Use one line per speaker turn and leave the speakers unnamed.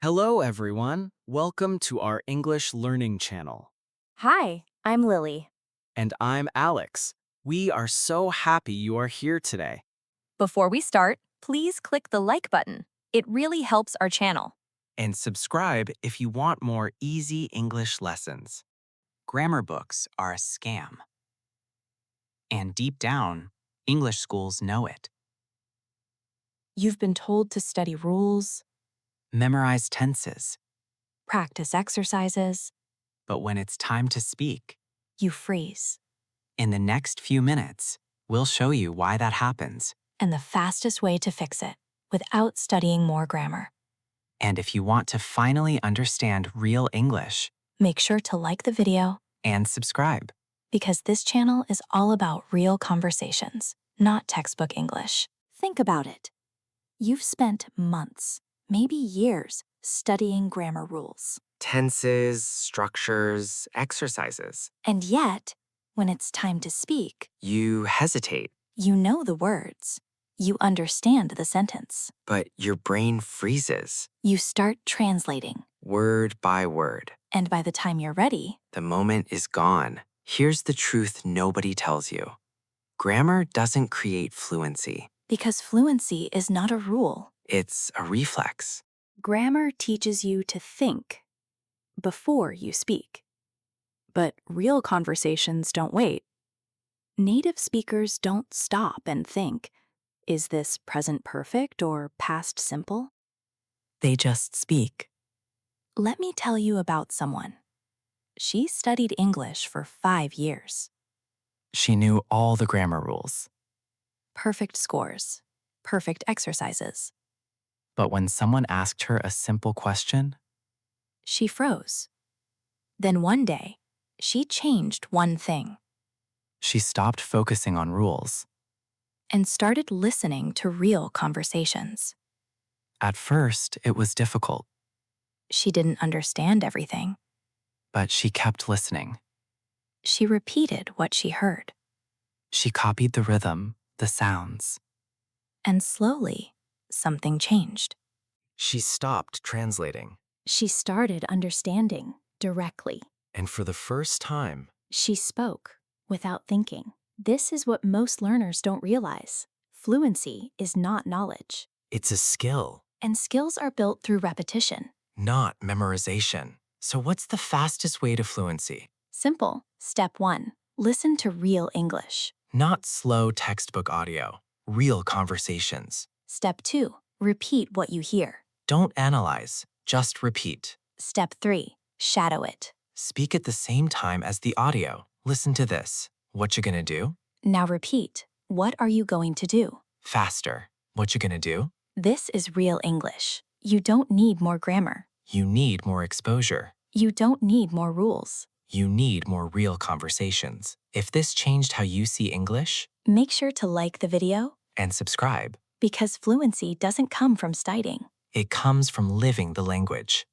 Hello, everyone. Welcome to our English learning channel.
Hi, I'm Lily.
And I'm Alex. We are so happy you are here today.
Before we start, please click the like button. It really helps our channel.
And subscribe if you want more easy English lessons. Grammar books are a scam. And deep down, English schools know it.
You've been told to study rules,
Memorize tenses.
practice exercises.
But when it's time to speak,
You freeze.
in the next few minutes, we'll show you why that happens.
And the fastest way to fix it without studying more grammar.
And if you want to finally understand real English,
Make sure to like the video
and subscribe.
because this channel is all about real conversations, not textbook English. Think about it. You've spent months, maybe years, studying grammar rules.
Tenses, structures, exercises.
And yet, when it's time to speak,
You hesitate,
you know the words. You understand the sentence.
but your brain freezes,
You start translating.
word by word.
And by the time you're ready,
The moment is gone. Here's the truth nobody tells you. Grammar doesn't create fluency.
because fluency is not a rule.
It's a reflex.
Grammar teaches you to think before you speak. But real conversations don't wait. Native speakers don't stop and think, is this present perfect or past simple?
They just speak.
Let me tell you about someone. She studied English for 5 years.
She knew all the grammar rules.
Perfect scores, perfect exercises.
But when someone asked her a simple question,
She froze. Then one day, she changed one thing
she stopped focusing on rules.
and started listening to real conversations.
At first, it was difficult,
She didn't understand everything.
but she kept listening.
She repeated what she heard.
She copied the rhythm, the sounds.
And slowly, something changed.
She stopped translating,
She started understanding directly.
and for the first time,
She spoke without thinking. This is what most learners don't realize. Fluency is not knowledge.
it's a skill,
And skills are built through repetition.
not memorization. So what's the fastest way to fluency?
Simple. Step 1. Listen to real English.
Not slow textbook audio, real conversations.
Step 2. Repeat what you hear.
Don't analyze, just repeat.
Step 3. Shadow it.
Speak at the same time as the audio. Listen to this. What you gonna do?
Now repeat. What are you going to do?
Faster. What you gonna do?
This is real English. You don't need more grammar.
You need more exposure.
You don't need more rules.
You need more real conversations. If this changed how you see English,
Make sure to like the video
and subscribe.
because fluency doesn't come from studying.
It comes from living the language.